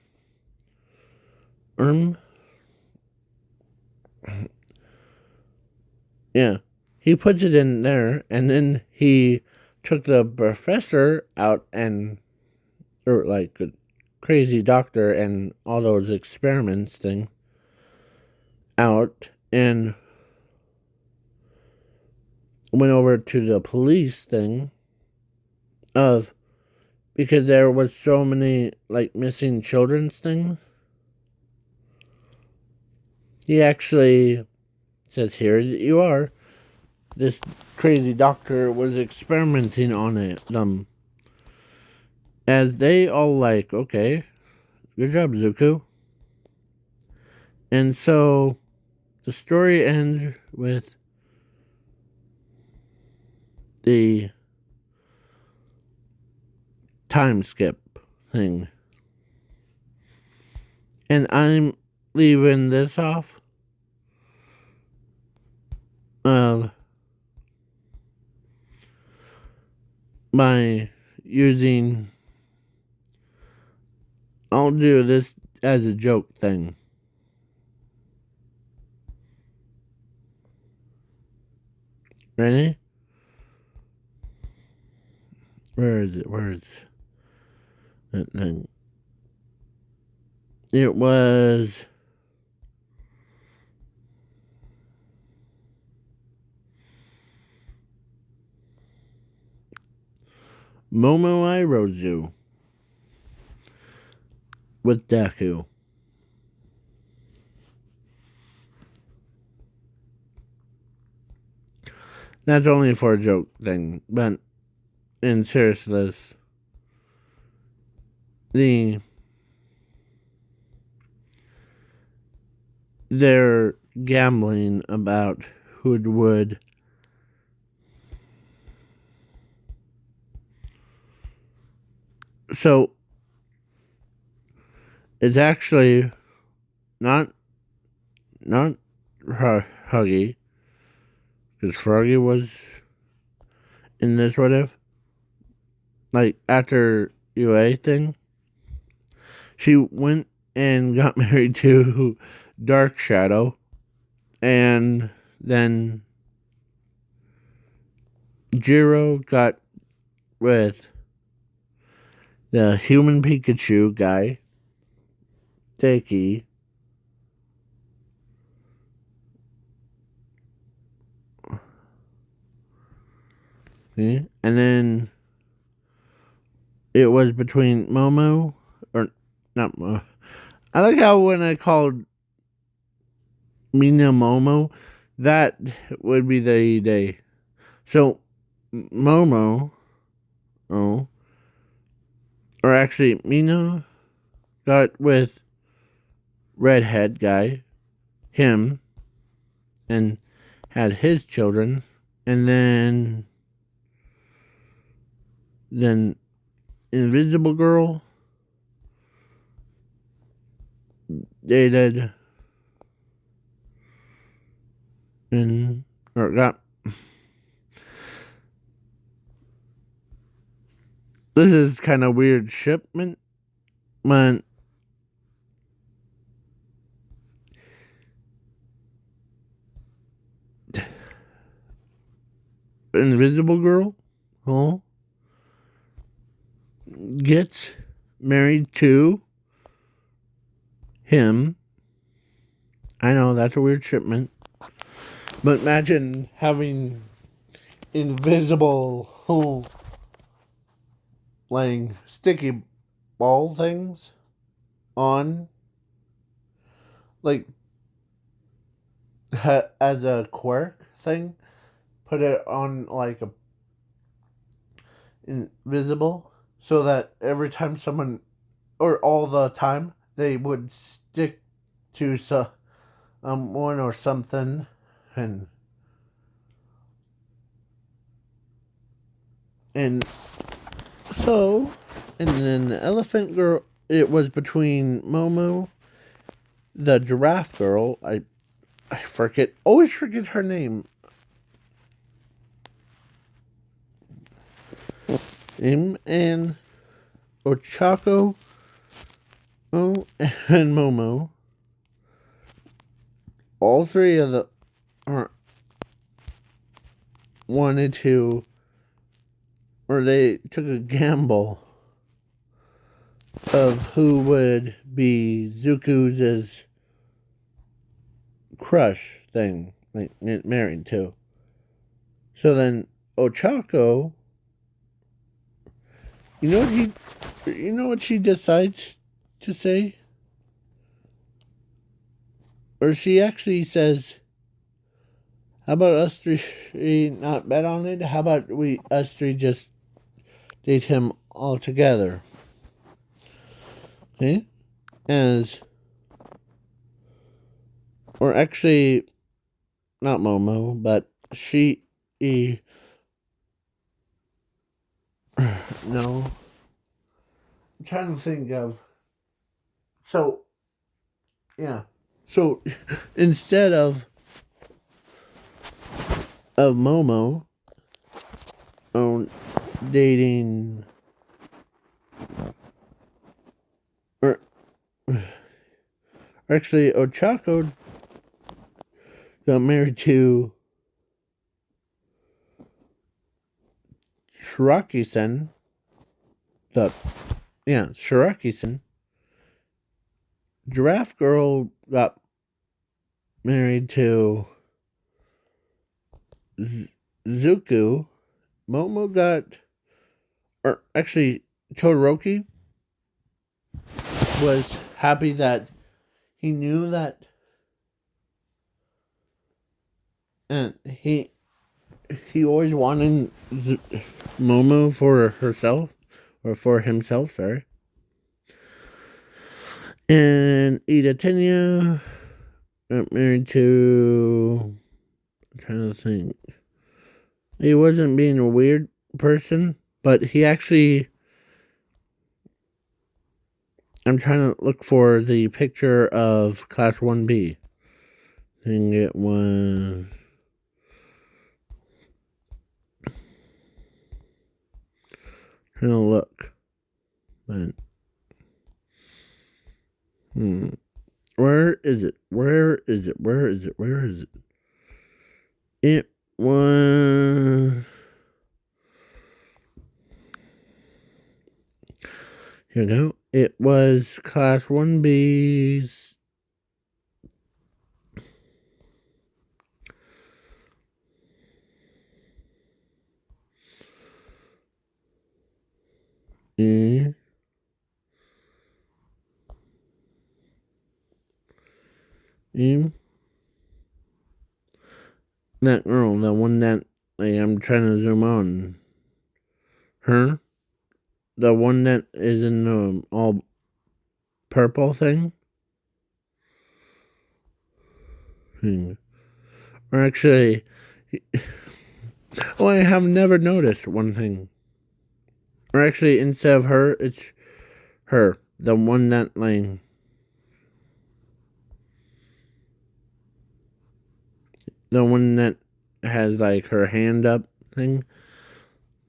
Yeah. He puts it in there, and then he took the professor out, and, or like a crazy doctor and all those experiments thing out, and went over to the police thing of because there was so many like missing children's things. He actually says, "Here you are." This crazy doctor was experimenting on them, as they all like, okay, good job, Zuko. And so the story ends with the time skip thing. And I'm leaving this off by using, I'll do this as a joke thing. Ready? Where is it? Where is that thing? It was Momo Irozu with Deku. That's only for a joke thing, but in seriousness, they're gambling about who would so it's actually not Huggy, because Froggy was in this what if, like after UA thing, she went and got married to Dark Shadow, and then Jiro got with the human Pikachu guy, Takey. And then it was between Momo, or not Momo. I like how when I called Mina Momo, that would be the day. So, Momo, oh, or actually, Mina got with redhead guy, him, and had his children, and then Invisible Girl dated and or got. This is kind of weird shipment, but Invisible Girl, oh, gets married to him. I know that's a weird shipment, but imagine having invisible, like sticky ball things on, like as a quirk thing. Put it on like a invisible, so that every time someone, or all the time, they would stick to one or something, and and so, and then the elephant girl. It was between Momo, the giraffe girl. I forget, always forget her name. Him and Ochako, oh, and Momo. All three of the wanted to, or they took a gamble of who would be Zuko's crush thing, like married to. So then Ochako You know what you know what she decides to say? Or she actually says, how about us three not bet on it? How about us three just date him all together? Okay? As, or actually, not Momo, but no. I'm trying to think of, so, yeah. So, instead of Momo, on dating, or actually, Ochako got married to Shiraki-sen. Shiraki-sen. Giraffe Girl got married to Zuku. Momo got, or actually, Todoroki was happy that he knew that, and he always wanted Momo for herself, or for himself, sorry. And Ida Tenya got married to, I'm trying to think. He wasn't being a weird person, but he actually, I'm trying to look for the picture of Class 1B. I think it was, trying to look. But, where is it? Where is it? Where is it? Where is it? It was, here we go. It was Class 1B's that girl, the one that, like, I'm trying to zoom on. Her? The one that is in the all purple thing? Or actually, I have never noticed one thing. Or actually, instead of her, it's her. The one that, like, the one that has, like, her hand up thing.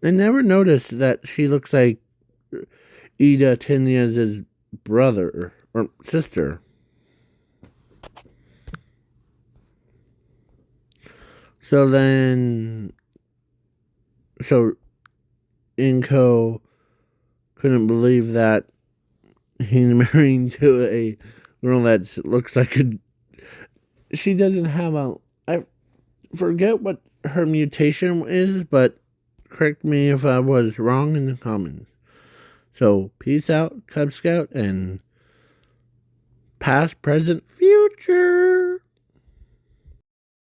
I never noticed that she looks like Ida Tenya's brother or sister. So then, so Inko couldn't believe that he's marrying to a girl that looks like a. She doesn't have a. I forget what her mutation is, but correct me if I was wrong in the comments. So, peace out, Cub Scout, and past, present, future.